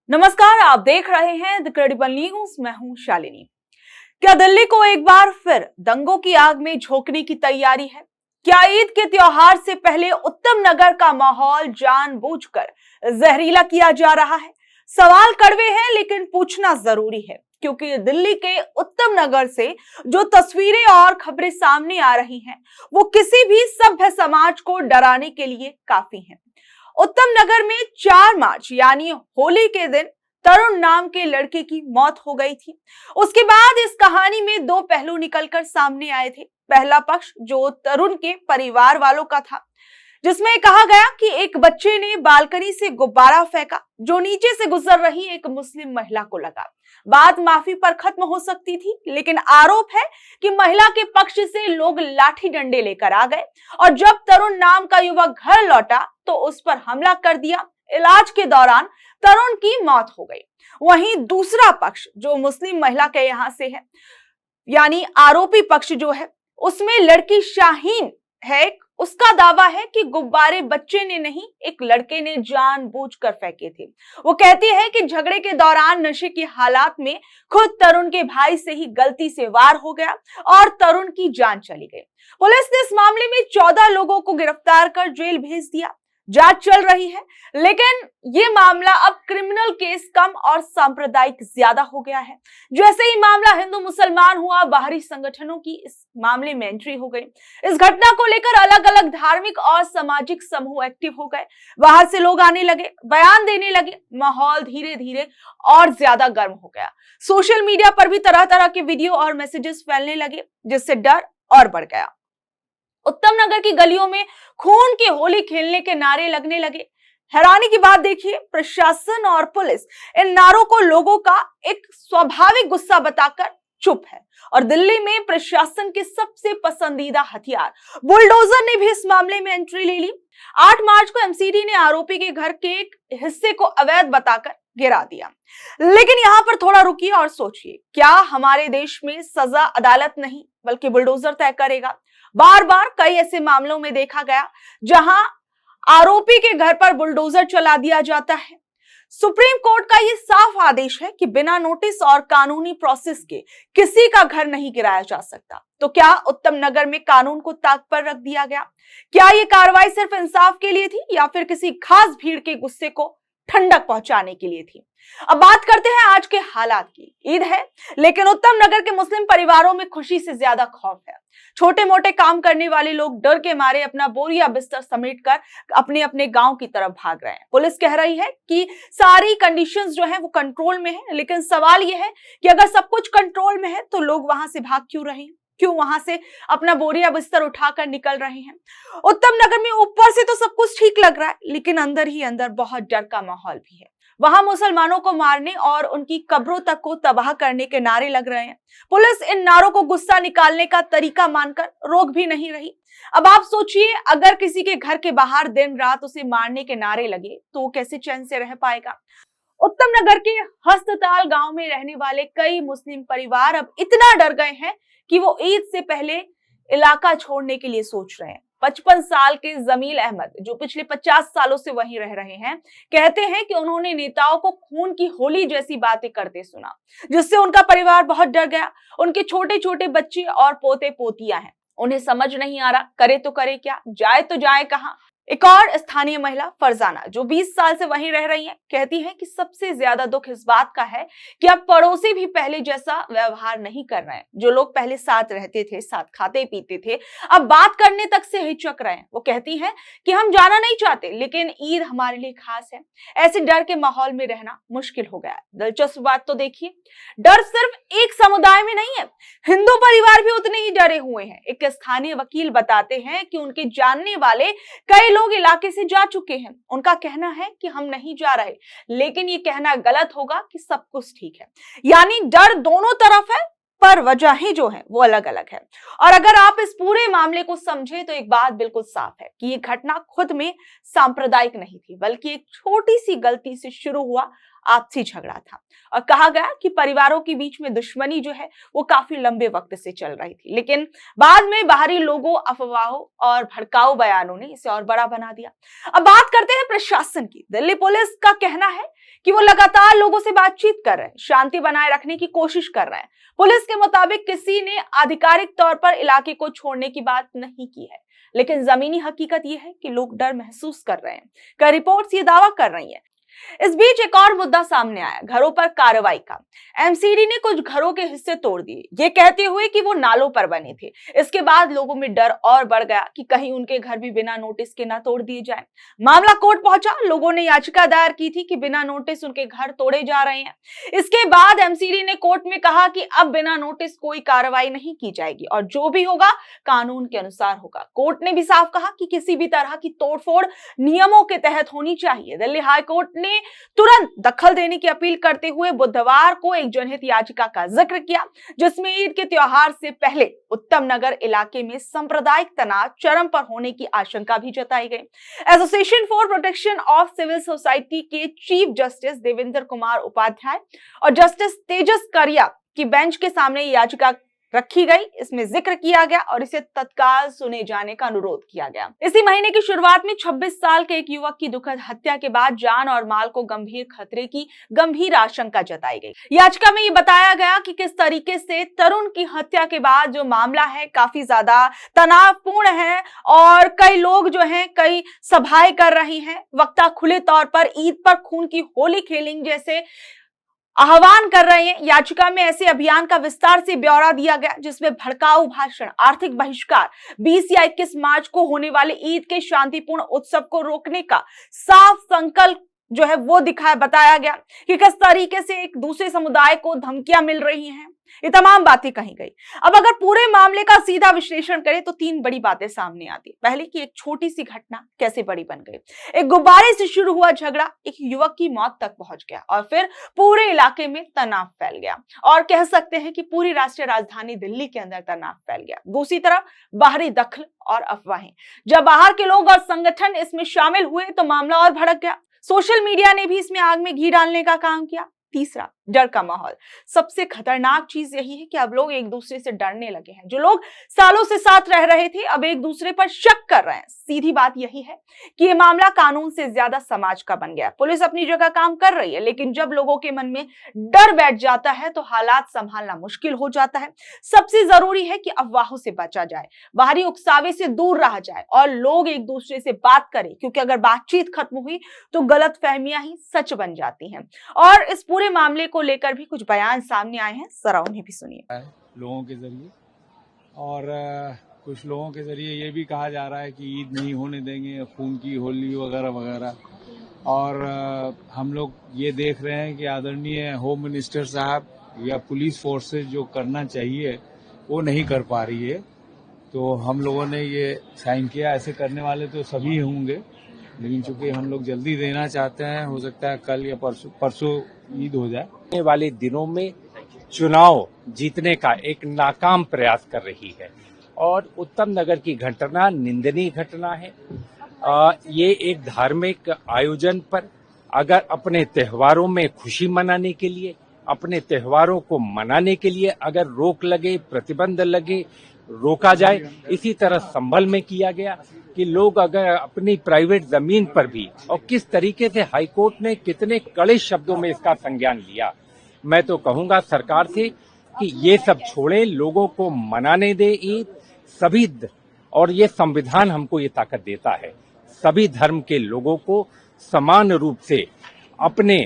नमस्कार, आप देख रहे हैं द क्रेडिबल न्यूज। मैं हूं शालिनी। क्या दिल्ली को एक बार फिर दंगों की आग में झोंकने की तैयारी है? क्या ईद के त्योहार से पहले उत्तम नगर का माहौल जानबूझकर जहरीला किया जा रहा है? सवाल कड़वे हैं लेकिन पूछना जरूरी है, क्योंकि दिल्ली के उत्तम नगर से जो तस्वीरें और खबरें सामने आ रही हैं, वो किसी भी सभ्य समाज को डराने के लिए काफी हैं। उत्तम नगर में 4 मार्च यानी होली के दिन तरुण नाम के लड़के की मौत हो गई थी। उसके बाद इस कहानी में दो पहलू निकलकर सामने आए थे। पहला पक्ष जो तरुण के परिवार वालों का था, जिसमें कहा गया कि एक बच्चे ने बालकनी से गुब्बारा फेंका जो नीचे से गुजर रही एक मुस्लिम महिला को लगा। बात माफी पर खत्म हो सकती थी, लेकिन आरोप है कि महिला के पक्ष से लोग लाठी डंडे लेकर आ गए और जब तरुण नाम का युवक घर लौटा तो उस पर हमला कर दिया। इलाज के दौरान तरुण की मौत हो गई। वहीं दूसरा पक्ष जो मुस्लिम महिला के यहां से है, यानी आरोपी पक्ष जो है, उसमें लड़की शाहीन है। उसका दावा है कि गुब्बारे बच्चे ने नहीं, एक लड़के ने जानबूझकर फेंके थे। वो कहती है कि झगड़े के दौरान नशे की हालात में खुद तरुण के भाई से ही गलती से वार हो गया और तरुण की जान चली गई। पुलिस ने इस मामले में 14 लोगों को गिरफ्तार कर जेल भेज दिया। जांच चल रही है, लेकिन ये मामला अब क्रिमिनल केस कम और सांप्रदायिक ज्यादा हो गया है। जैसे ही मामला हिंदू मुसलमान हुआ, बाहरी संगठनों की इस मामले में एंट्री हो गई। इस घटना को लेकर अलग अलग धार्मिक और सामाजिक समूह एक्टिव हो गए। बाहर से लोग आने लगे, बयान देने लगे। माहौल धीरे धीरे और ज्यादा गर्म हो गया। सोशल मीडिया पर भी तरह तरह के वीडियो और मैसेजेस फैलने लगे, जिससे डर और बढ़ गया। उत्तम नगर की गलियों में खून की होली खेलने के नारे लगने लगे। हैरानी की बात देखिए, प्रशासन और पुलिस इन नारों को लोगों का एक स्वाभाविक गुस्सा बताकर चुप है। और दिल्ली में प्रशासन के सबसे पसंदीदा हथियार बुलडोजर ने भी इस मामले में एंट्री ले ली। 8 मार्च को एमसीडी ने आरोपी के घर के एक हिस्से को अवैध बताकर गिरा दिया। लेकिन यहां पर थोड़ा रुकिए और सोचिए, क्या हमारे देश में सजा अदालत नहीं बल्कि बुलडोजर तय करेगा? बार बार कई ऐसे मामलों में देखा गया जहां आरोपी के घर पर बुलडोजर चला दिया जाता है। सुप्रीम कोर्ट का यह साफ आदेश है कि बिना नोटिस और कानूनी प्रोसेस के किसी का घर नहीं गिराया जा सकता। तो क्या उत्तम नगर में कानून को ताक पर रख दिया गया? क्या यह कार्रवाई सिर्फ इंसाफ के लिए थी या फिर किसी खास भीड़ के गुस्से को ठंडक पहुंचाने के लिए थी? अब बात करते हैं आज के हालात की। ईद है, लेकिन उत्तम नगर के मुस्लिम परिवारों में खुशी से ज्यादा खौफ है। छोटे मोटे काम करने वाले लोग डर के मारे अपना बोरिया बिस्तर समेटकर अपने अपने गांव की तरफ भाग रहे हैं। पुलिस कह रही है कि सारी कंडीशंस जो है वो कंट्रोल में है, लेकिन सवाल यह है कि अगर सब कुछ कंट्रोल में है तो लोग वहां से भाग क्यों रहे हैं? क्यों वहां से अपना बोरिया बिस्तर उठाकर निकल रहे हैं? उत्तम नगर में ऊपर से तो सब कुछ ठीक लग रहा है, लेकिन अंदर ही अंदर बहुत डर का माहौल भी है। वहां मुसलमानों को मारने और उनकी कब्रों तक को तबाह करने के नारे लग रहे हैं। पुलिस इन नारों को गुस्सा निकालने का तरीका मानकर रोक भी नहीं रही। अब आप सोचिए, अगर किसी के घर के बाहर दिन रात उसे मारने के नारे लगे तो वो कैसे चैन से रह पाएगा? उत्तम नगर के हस्तताल गांव में रहने वाले कई मुस्लिम परिवार अब इतना डर गए हैं कि वो ईद से पहले इलाका छोड़ने के लिए सोच रहे हैं। 55 साल के जमील अहमद, जो पिछले 50 सालों से वहीं रह रहे हैं, कहते हैं कि उन्होंने नेताओं को खून की होली जैसी बातें करते सुना, जिससे उनका परिवार बहुत डर गया। उनके छोटे छोटे बच्चे और पोते पोतियां हैं। उन्हें समझ नहीं आ रहा, करे तो करे क्या, जाए तो जाए कहां। एक और स्थानीय महिला फरजाना, जो 20 साल से वहीं रह रही है, कहती है कि सबसे ज्यादा दुख इस बात का है कि अब पड़ोसी भी पहले जैसा व्यवहार नहीं कर रहे हैं। जो लोग पहले साथ रहते थे, साथ खाते पीते थे, अब बात करने तक से हिचक रहे हैं। वो कहती है कि हम जाना नहीं चाहते, लेकिन ईद हमारे लिए खास है। ऐसे डर के माहौल में रहना मुश्किल हो गया है। दिलचस्प बात तो देखिए, डर सिर्फ एक समुदाय में नहीं है, हिंदू परिवार भी उतने ही डरे हुए हैं। एक स्थानीय वकील बताते हैं कि उनके जानने वाले कई लोग इलाके से जा चुके हैं। उनका कहना है कि हम नहीं जा रहे, लेकिन ये कहना गलत होगा कि सब कुछ ठीक है। यानी डर दोनों तरफ है, पर वजहें जो है वो अलग अलग है। और अगर आप इस पूरे मामले को समझे तो एक बात बिल्कुल साफ है कि ये घटना खुद में सांप्रदायिक नहीं थी, बल्कि एक छोटी सी गलती से शुरू हुआ आपसी झगड़ा था और कहा गया कि परिवारों के बीच में दुश्मनी जो है वो काफी लंबे वक्त से चल रही थी, लेकिन बाद में बाहरी लोगों, अफवाहों और भड़काऊ बयानों ने इसे और बड़ा बना दिया। अब बात करते हैं प्रशासन की। दिल्ली पुलिस का कहना है कि वो लगातार लोगों से बातचीत कर रहे हैं, शांति बनाए रखने की कोशिश कर रहे हैं। पुलिस के मुताबिक किसी ने आधिकारिक तौर पर इलाके को छोड़ने की बात नहीं की है, लेकिन जमीनी हकीकत यह है कि लोग डर महसूस कर रहे हैं। कई रिपोर्ट्स ये दावा कर रही हैं। इस बीच एक और मुद्दा सामने आया, घरों पर कार्रवाई का। एमसीडी ने कुछ घरों के हिस्से तोड़ दिए, ये कहते हुए कि वो नालों पर बने थे। इसके बाद लोगों में डर और बढ़ गया कि कहीं उनके घर भी बिना नोटिस के ना तोड़ दिए जाएं। मामला कोर्ट पहुंचा, लोगों ने याचिका दायर की थी कि बिना नोटिस उनके घर तोड़े जा रहे हैं। इसके बाद एमसीडी ने कोर्ट में कहा कि अब बिना नोटिस कोई कार्रवाई नहीं की जाएगी और जो भी होगा कानून के अनुसार होगा। कोर्ट ने भी साफ कहा कि किसी भी तरह की तोड़फोड़ नियमों के तहत होनी चाहिए। दिल्ली हाईकोर्ट ने तुरंत दखल देने की अपील करते हुए बुधवार को एक जनहित याचिका का जिक्र किया, जिसमें ईद के त्योहार से पहले उत्तम नगर इलाके में सांप्रदायिक तनाव चरम पर होने की आशंका भी जताई गई। Association for protection of civil society के चीफ जस्टिस देवेंद्र कुमार उपाध्याय और जस्टिस तेजस करिया की बेंच के सामने याचिका रखी गई। इसमें जिक्र किया गया और इसे तत्काल सुने जाने का अनुरोध किया गया। इसी महीने की शुरुआत में 26 साल के एक युवक की दुखद हत्या के बाद जान और माल को गंभीर खतरे की गंभीर आशंका जताई गई। याचिका में ये बताया गया कि किस तरीके से तरुण की हत्या के बाद जो मामला है काफी ज्यादा तनावपूर्ण है और कई लोग जो हैं कई सभाएं कर रही हैं, वक्ता खुले तौर पर ईद पर खून की होली खेलेंगे जैसे आह्वान कर रहे हैं। याचिका में ऐसे अभियान का विस्तार से ब्यौरा दिया गया जिसमें भड़काऊ भाषण, आर्थिक बहिष्कार, 20 या 21 मार्च को होने वाले ईद के शांतिपूर्ण उत्सव को रोकने का साफ संकल्प जो है वो बताया गया कि किस तरीके से एक दूसरे समुदाय को धमकियां मिल रही हैं। ये तमाम बातें कही गई। अब अगर पूरे मामले का सीधा विश्लेषण करें तो 3 बड़ी बातें सामने आती। पहले कि एक छोटी सी घटना कैसे बड़ी बन गई। एक गुब्बारे से शुरू हुआ झगड़ा एक युवक की मौत तक पहुंच गया और फिर पूरे इलाके में तनाव फैल गया और कह सकते हैं कि पूरी राष्ट्रीय राजधानी दिल्ली के अंदर तनाव फैल गया। दूसरी तरफ बाहरी दखल और अफवाहें, जब बाहर के लोग और संगठन इसमें शामिल हुए तो मामला और भड़क गया। सोशल मीडिया ने भी इसमें आग में घी डालने का काम किया। तीसरा, डर का माहौल। सबसे खतरनाक चीज यही है कि अब लोग एक दूसरे से डरने लगे हैं। जो लोग सालों से साथ रह रहे थे अब एक दूसरे पर शक कर रहे हैं। सीधी बात यही है कि ये मामला कानून से ज्यादा समाज का बन गया। पुलिस अपनी जगह काम कर रही है, लेकिन जब लोगों के मन में डर बैठ जाता है तो हालात संभालना मुश्किल हो जाता है। सबसे जरूरी है कि अफवाहों से बचा जाए, बाहरी उकसावे से दूर रहा जाए और लोग एक दूसरे से बात करें, क्योंकि अगर बातचीत खत्म हुई तो गलतफहमियां ही सच बन जाती हैं। और इस पूरे मामले को लेकर भी कुछ बयान सामने आए हैं, जरा उन्हें भी सुनिए। लोगों के जरिए और कुछ लोगों के जरिए ये भी कहा जा रहा है कि ईद नहीं होने देंगे, खून की होली वगैरह वगैरह। और हम लोग ये देख रहे हैं कि आदरणीय होम मिनिस्टर साहब या पुलिस फोर्सेस जो करना चाहिए वो नहीं कर पा रही है। तो हम लोगों ने ये साइन किया। ऐसे करने वाले तो सभी होंगे, लेकिन चूंकि हम लोग जल्दी देना चाहते हैं, हो सकता है कल या परसों ईद हो जाए। आने वाले दिनों में चुनाव जीतने का एक नाकाम प्रयास कर रही है और उत्तम नगर की घटना निंदनीय घटना है। ये एक धार्मिक आयोजन पर अगर अपने त्योहारों में खुशी मनाने के लिए, अपने त्योहारों को मनाने के लिए अगर रोक लगे, प्रतिबंध लगे, रोका जाए, इसी तरह संभल में किया गया कि लोग अगर अपनी प्राइवेट जमीन पर भी, और किस तरीके से हाईकोर्ट ने कितने कड़े शब्दों में इसका संज्ञान लिया। मैं तो कहूंगा सरकार से कि ये सब छोड़े, लोगों को मनाने दे ईद सभी, और ये संविधान हमको ये ताकत देता है, सभी धर्म के लोगों को समान रूप से अपने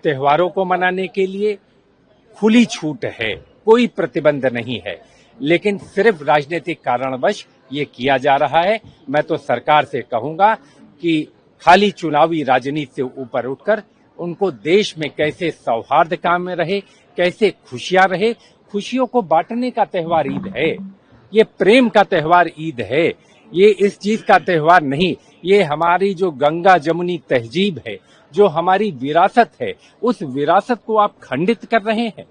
त्योहारों को मनाने के लिए खुली छूट है, कोई प्रतिबंध नहीं है। लेकिन सिर्फ राजनीतिक कारणवश ये किया जा रहा है। मैं तो सरकार से कहूंगा कि खाली चुनावी राजनीति से ऊपर उठकर उनको देश में कैसे सौहार्द कायम रहे, कैसे खुशियां रहे। खुशियों को बांटने का त्योहार ईद है, ये प्रेम का त्योहार ईद है, ये इस चीज का त्योहार नहीं। ये हमारी जो गंगा जमुनी तहजीब है, जो हमारी विरासत है, उस विरासत को आप खंडित कर रहे हैं।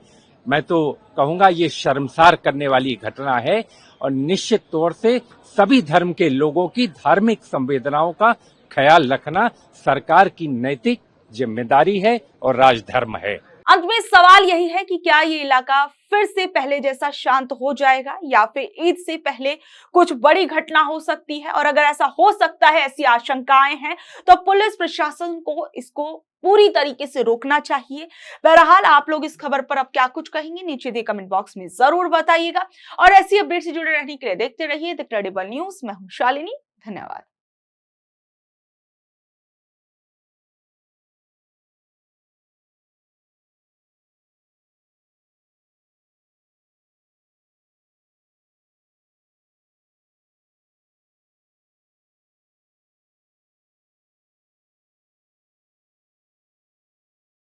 मैं तो कहूंगा ये शर्मसार करने वाली घटना है और निश्चित तौर से सभी धर्म के लोगों की धार्मिक संवेदनाओं का ख्याल रखना सरकार की नैतिक जिम्मेदारी है और राजधर्म है। अंत में सवाल यही है कि क्या ये इलाका फिर से पहले जैसा शांत हो जाएगा या फिर ईद से पहले कुछ बड़ी घटना हो सकती है, और अगर ऐसा हो सकता है, ऐसी आशंकाएं हैं, तो पुलिस प्रशासन को इसको पूरी तरीके से रोकना चाहिए। बहरहाल आप लोग इस खबर पर अब क्या कुछ कहेंगे, नीचे दिए कमेंट बॉक्स में जरूर बताइएगा। और ऐसी अपडेट से जुड़े रहने के लिए देखते रहिए द क्रेडिबल न्यूज। मैं हूं शालिनी, धन्यवाद।